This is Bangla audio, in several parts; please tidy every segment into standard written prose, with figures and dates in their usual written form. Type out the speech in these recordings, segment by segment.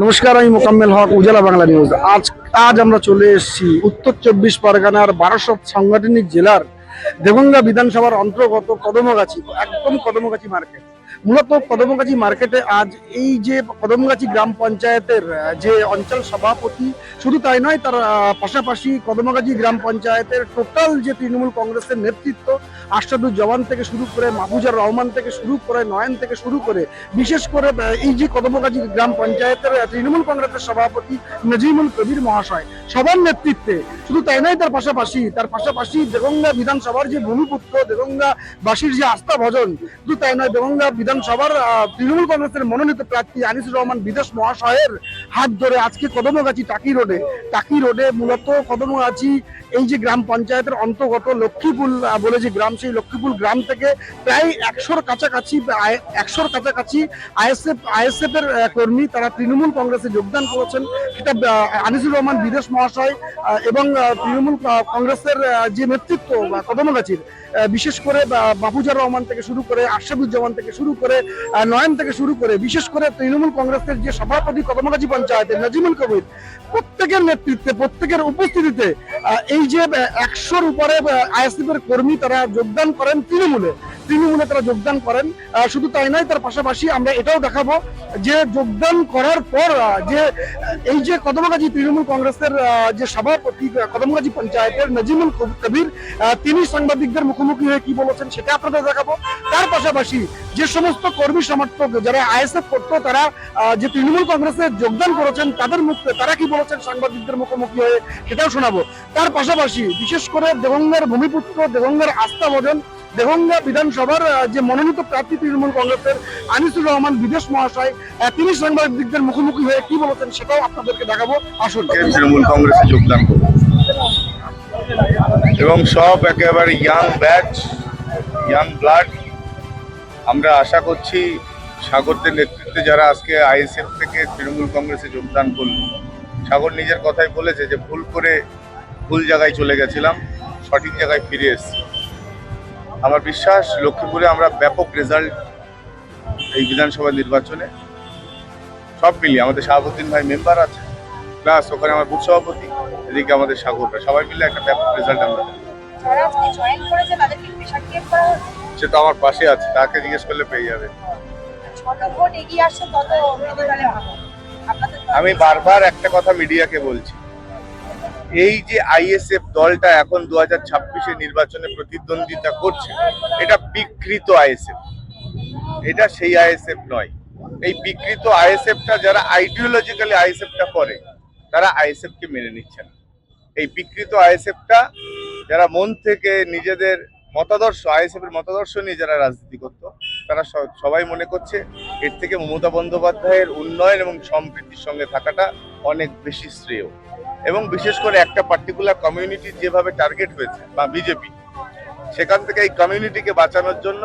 নমস্কার, আমি মোকাম্মেল হক, উজালা বাংলা নিউজ। আজ আমরা চলে এসেছি উত্তর 24 পরগনার বারাসত সাংগঠনিক জেলার দেগঙ্গা বিধানসভার অন্তর্গত কদমগাছি, একদম কদমগাছি মার্কেট। মূলত কদমগাছি মার্কেটে আজ এই যে কদমগাছি গ্রাম পঞ্চায়েতের যে অঞ্চল সভাপতি, শুধু তাই নয়, তার পাশাপাশি কদমগাছি গ্রাম পঞ্চায়েতের টোটাল যে তৃণমূল কংগ্রেসের নেতৃত্ব, আশরাফুজ্জামান থেকে শুরু করে মাহফুজার রহমান থেকে শুরু করে নয়ন থেকে শুরু করে, বিশেষ করে এই যে কদমগাছি গ্রাম পঞ্চায়েতের তৃণমূল কংগ্রেসের সভাপতি নজিমুল কবির মহাশয়, সবার নেতৃত্বে, শুধু তাই নয়, তার পাশাপাশি দেগঙ্গা বিধানসভার যে ভূমিপুত্র, দেগঙ্গাবাসীর যে আস্থা ভজন, শুধু তাই নয়, দেগঙ্গা বিধানসভার তৃণমূল কংগ্রেসের মনোনীত প্রার্থী আনিসুর রহমান বিদেশ মহাশয়ের হাত ধরে আজকে কদমগাছি টাকি রোডে মূলত কদমগাছি এই যে গ্রাম পঞ্চায়েতের অন্তর্গত লক্ষ্মীপুর বলে যে গ্রাম, সেই লক্ষ্মীপুর গ্রাম থেকে প্রায় 100-র কাছাকাছি আইএসএফ এর কর্মী, তারা তৃণমূল কংগ্রেসে যোগদান করেছেন। সেটা আনিসুর রহমান বিদেশ মহাশয় এবং তৃণমূল কংগ্রেসের যে নেতৃত্ব কদমগাছির, বিশেষ করে মাহফুজার রহমান থেকে শুরু করে আশরাফুজ্জামান থেকে শুরু করে নয়ন থেকে শুরু করে, বিশেষ করে তৃণমূল কংগ্রেসের যে সভাপতি কদমগাছি পঞ্চায়েতের নজিমুল কবির, প্রত্যেকের নেতৃত্বে, প্রত্যেকের উপস্থিতিতে এই যে 100-র উপরে আইএসএফ এর কর্মী তারা যোগদান করেন তৃণমূলে তারা যোগদান করেন। শুধু তাই নয়, তার পাশাপাশি আমরা এটাও দেখাবো যে যোগদান করার পর যে এই যে কদমগাছি তৃণমূল কংগ্রেসের যে সভাপতি কদমগাছি পঞ্চায়েতের নজিমুল কবির, তিনি সাংবাদিকদের মুখোমুখি হয়ে কি বলেছেন সেটা আপনাদের দেখাবো। তার পাশাপাশি যে সমস্ত কর্মী সমর্থক যারা আইএসএফ করতো, তারা যে তৃণমূল কংগ্রেসে যোগদান করেছেন, তাদের মুখে তারা কি বলেছেন সাংবাদিকদের মুখোমুখি হয়ে সেটাও শোনাবো। তার পাশাপাশি বিশেষ করে দেগঙ্গার ভূমিপুত্র, দেগঙ্গার আস্থা ভজন, দেগঙ্গা বিধানসভার যে মনোনীত প্রার্থী তৃণমূল কংগ্রেসের আনিসুর রহমান বিদেশ মহাশয়, তিনি সাংবাদিকদের মুখোমুখি হয়ে কি বলেছেন সেটাও আপনাদেরকে দেখাবো। আসুন। তৃণমূল কংগ্রেসে যোগদান করব এবং সব একেবারে ইয়াং ব্লাড। আমরা আশা করছি সাগরদের নেতৃত্বে যারা আজকে আইএসএফ থেকে তৃণমূল কংগ্রেসে যোগদান করল, সাগর নিজের কথাই বলেছে যে ভুল জায়গায় চলে গেছিলাম, সঠিক জায়গায় ফিরে এসেছি। আমার বিশ্বাস লক্ষ্মীপুরে আমরা ব্যাপক রেজাল্ট এই বিধানসভা নির্বাচনে সব মিলিয়ে, আমাদের শাহাবুদ্দিন ভাই মেম্বার আছে, প্লাস ওখানে আমার বুথ সভাপতি, এদিকে আমাদের সাগররা, সবাই মিলে একটা ব্যাপক রেজাল্ট আমরা। সে তো আমার পাশে আছে, তাকে জিজ্ঞেস করলে পেয়ে যাবে। আমি বারবার একটা কথা মিডিয়াকে বলছি, এই যে আইএসএফ দলটা এখন 2026 নির্বাচনে প্রতিদ্বন্দ্বিতা করছে, এটা বিকৃত আইএসএফ, এটা সেই আইএসএফ নয়। এই বিকৃত আইএসএফটা যারা আইডিওলজিক্যালি আইএসএফটা করে, তারা আইএসএফকে মেনে নিচ্ছে না। এই বিকৃত আইএসএফটা যারা মন থেকে নিজেদের মতাদর্শ, আইএসএফ এর মতাদর্শ নিয়ে যারা রাজনীতি করতো, তারা সবাই মনে করছে এর থেকে মমতা বন্দ্যোপাধ্যায়ের উন্নয়ন এবং সম্প্রীতির সঙ্গে থাকাটা অনেক বেশি শ্রেয়। এবং বিশেষ করে একটা পার্টিকুলার কমিউনিটি যেভাবে টার্গেট হয়েছে বা বিজেপি, সেখান থেকে এই কমিউনিটিকে বাঁচানোর জন্য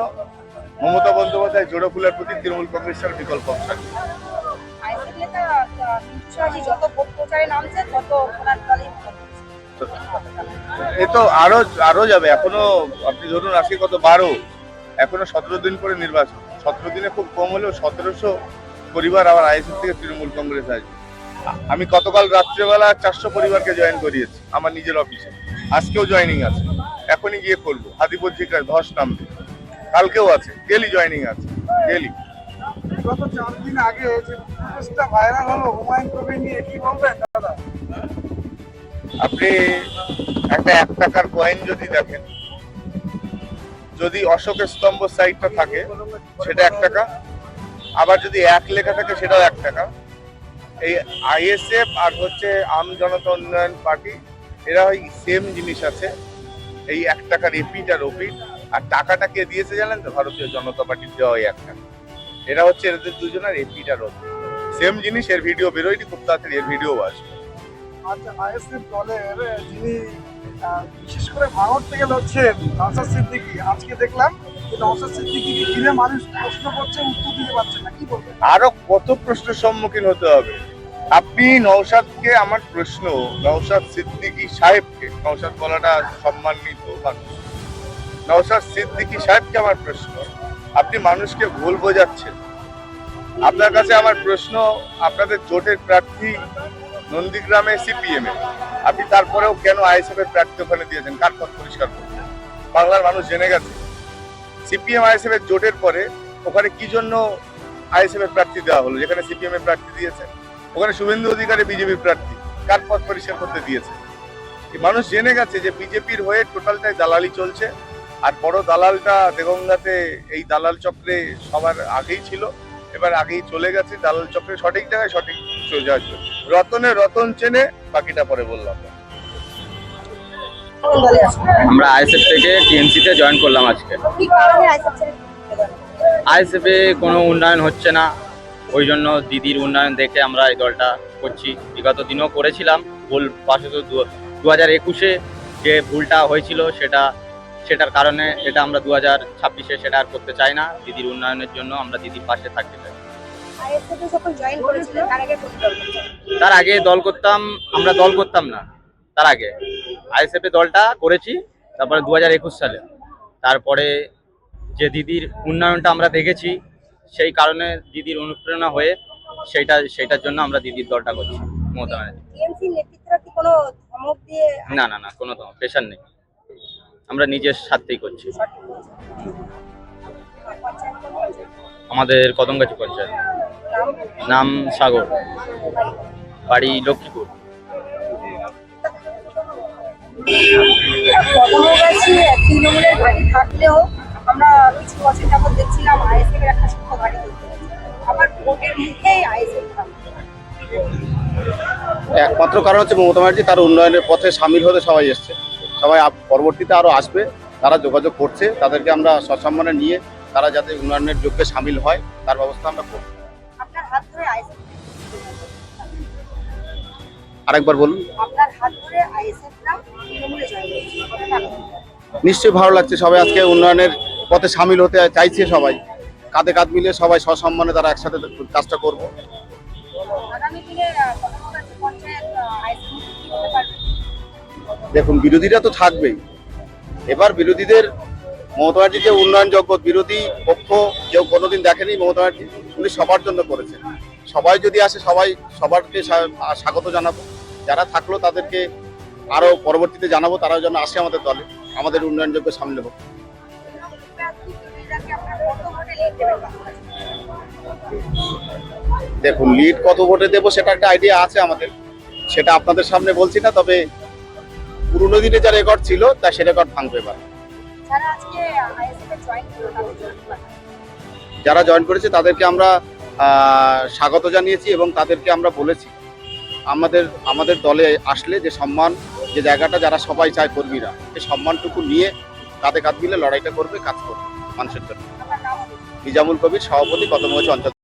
মমতা বন্দ্যোপাধ্যায় জোড়া ফুলের প্রতি তৃণমূল কংগ্রেসের বিকল্প অপশন। এ তো আরো যাবে, এখনো আপনি ধরুন আজকে কত 12, এখনো 17 দিন পরে নির্বাচন। 17 দিনে খুব কম হলেও 1700 পরিবার আবার আইএসএফ থেকে তৃণমূল কংগ্রেস আসবে। আমি গতকাল রাত্রেবেলা 400 পরিবারকে জয়েন করিয়েছি আমার নিজের অফিসে, আজকেও জয়েনিং আছে, এখনই গিয়ে করবো। হাদিপত্রিকায় ধস নামবে, কালকেও আছে, ডেলি জয়েনিং আছে, ডেলি। গত 4 দিন আগে যে পোস্টটা ভাইরাল হলো হুমায়ুন কবির নিয়ে, কি বলবেন দাদা? আপনি একটা 1 টাকার কয়েন যদি দেখেন, যদি অশোকের স্তম্ভ সাইডটা থাকে সেটা 1 টাকা, আবার যদি 1 লেখা থাকে সেটাও 1 টাকা। এই আইএসএফ আর হচ্ছে আম জনতা উন্নয়ন পার্টি, এরা ওই সেম জিনিস আছে, এই 1 টাকার এপিট আর ওপিট। আর টাকাটা কে দিয়েছে জানেন তো? ভারতীয় জনতা পার্টির দেওয়া ওই 1 টাকা। এরা হচ্ছে এদের দুজনের এপিট আর ওপিট, সেম জিনিস। এর ভিডিও বেরোয়নি, খুব তাড়াতাড়ি এর ভিডিও আসবে। আচ্ছা, আইএসএফ দলের যিনি বিশেষ করে ভারত থেকে লড়ছেন নওশাদ সিদ্দিকী, আজকে দেখলাম যে নওশাদ সিদ্দিকীকে ঘিরে মানুষ প্রশ্ন করছে, উত্তর দিতে পারছে না, কি বলবেন? আরো কত প্রশ্নের সম্মুখীন হতে হবে। আপনি নওশাদকে, আমার প্রশ্ন, নওশাদ সিদ্দিকী সাহেবকে, নওশাদ বলাটা সম্মানিত মানুষ, নওশাদ সিদ্দিকী সাহেবকে আমার প্রশ্ন, আপনি মানুষকে ভুল বোঝাচ্ছেন। আপনার কাছে আমার প্রশ্ন, আপনাদের জোটের প্রার্থী নন্দীগ্রামে সিপিএম এ, আপনি তারপরেও কেন আইএসএফ এর প্রার্থী ওখানে দিয়েছেন? কার পথ পরিষ্কার করতে? বাংলার মানুষ জেনে গেছে সিপিএম আইএসএফ এর জোটের পরে ওখানে কি জন্য আইএসএফ এর প্রার্থী দেওয়া হলো, যেখানে সিপিএম এর প্রার্থী দিয়েছে। ওখানে শুভেন্দু অধিকারী বিজেপির প্রার্থী, কার পথ পরিষ্কার করতে দিয়েছে? মানুষ জেনে গেছে যে বিজেপির হয়ে টোটালটাই দালালি চলছে, আর বড় দালালটা দেগঙ্গাতে এই দালাল চক্রে সবার আগেই ছিল, এবার আগেই চলে গেছে দালাল চক্রে, সঠিক জায়গায় সঠিক চলে যাওয়ার জন্য। রতনে রতন চেনে, বাকিটা পরে বললাম। কোন দলে আছেন? আমরা আইএসএফ থেকে টিএমসি তে জয়েন করলাম আজকে। কি কারণে আইএসএফ ছেড়ে দিলেন? আইএসএফ এ কোনো উন্নয়ন হচ্ছে না, ওই জন্য দিদির উন্নয়ন দেখে আমরা এই দলটা করছি। বিগত দিনও করেছিলাম, ভুল পাশে তো 2021-এ যে ভুলটা হয়েছিল সেটার কারণে এটা আমরা 2026-এ সেটা আর করতে চাই না। দিদির উন্নয়নের জন্য আমরা দিদির পাশে থাকতে চাই। আইএসএফ এ যখন জয়েন করেছিলেন তার আগে কোন দল করতেন? তার আগে দল করতাম, আমরা দল করতাম না। তার আগে আইএসএফ এ দলটা করেছি, তারপরে 2021 সালে। তারপরে যে দিদির উন্নয়নটা আমরা দেখেছি, সেই কারণে দিদির অনুপ্রেরণা হয়ে সেইটার জন্য আমরা দিদির দলটা করছি। মমতা ব্যানার্জি। টিএমসি নেতৃত্বরা কি কোনো ধমক দিয়ে না না না, কোনো তো প্রেশার নেই, আমরা নিজের স্বার্থেই করছি। সঠিক বলছেন? পঞ্চায়েত কোন পঞ্চায়েত? আমাদের কদমগাছি পঞ্চায়েত। নাম? নাম সাগর, বাড়ি লক্ষ্মীপুর। কদমগাছি তৃণমূলের ঘাঁটি থাকলেও আমরা কিছু বছর যাবত দেখছিলাম আইএসএফ এর একটা শক্ত ঘাঁটি তৈরি হয়েছে। আবার ভোটের মুখেই আইএসএফ থাকবে। একমাত্র কারণ হচ্ছে মমতা ব্যানার্জি তার উন্নয়নের পথে সামিল হতে সবাই এসছে। সবাই পরবর্তীতে আরো আসবে, তারা যোগাযোগ করছে, তাদেরকে আমরা সসম্মানে নিয়ে তারা যাতে উন্নয়নের যোগ্যে সামিল হয় তার ব্যবস্থা আমরা করব। আপনার হাত ধরে আইএসএফ, আরেকবার বলুন। আপনার হাত ধরে আইএসএফরা তৃণমূলে জয়েন করেছে, কতটা আনন্দ? নিশ্চয়ই ভালো লাগছে, সবাই আজকে উন্নয়নের পথে সামিল হতে চাইছে, সবাই কাঁধে কাঁধ মিলিয়ে সবাই সসম্মানে তারা একসাথে কাজটা করব। আগামী দিনে কদমগাছি পঞ্চায়েত আইএসএফ কি হতে পারবে? দেখুন, বিরোধীরা তো থাকবেই। এবার বিরোধীদের মমতা ব্যানার্জি যে উন্নয়ন জগৎ বিরোধী পক্ষ কেউ কোনোদিন দেখেনি। মমতা ব্যানার্জি উনি সবার জন্য করেছেন। সবাই যদি আসে সবারকে স্বাগত জানাবো। যারা থাকলো তাদেরকে আরো পরবর্তীতে জানাবো, তারাও যেন আসে আমাদের দলে, আমাদের উন্নয়নযোগ্য সামিল হোক। দেখুন, লিড কত ভোটে দেবো সেটা একটা আইডিয়া আছে আমাদের, সেটা আপনাদের সামনে বলছি না। তবে পুরনো দিনে যা রেকর্ড ছিল তা সে রেকর্ড ভাঙবে এবার। যারা আজকে আইএসএফ এ জয়েন করলো তাদের জন্য কি বার্তা? যারা জয়েন করেছে তাদেরকে আমরা স্বাগত জানিয়েছি এবং তাদেরকে আমরা বলেছি আমাদের দলে আসলে যে সম্মান, যে জায়গাটা যারা সবাই চায় কর্মীরা, সেই সম্মানটুকু নিয়ে কাঁধে কাঁধ মিলে লড়াইটা করবে, কাজ করবে মানুষের জন্য। আপনার নাম? নিজামুল কবির, সভাপতি, কদমগাছি অঞ্চল।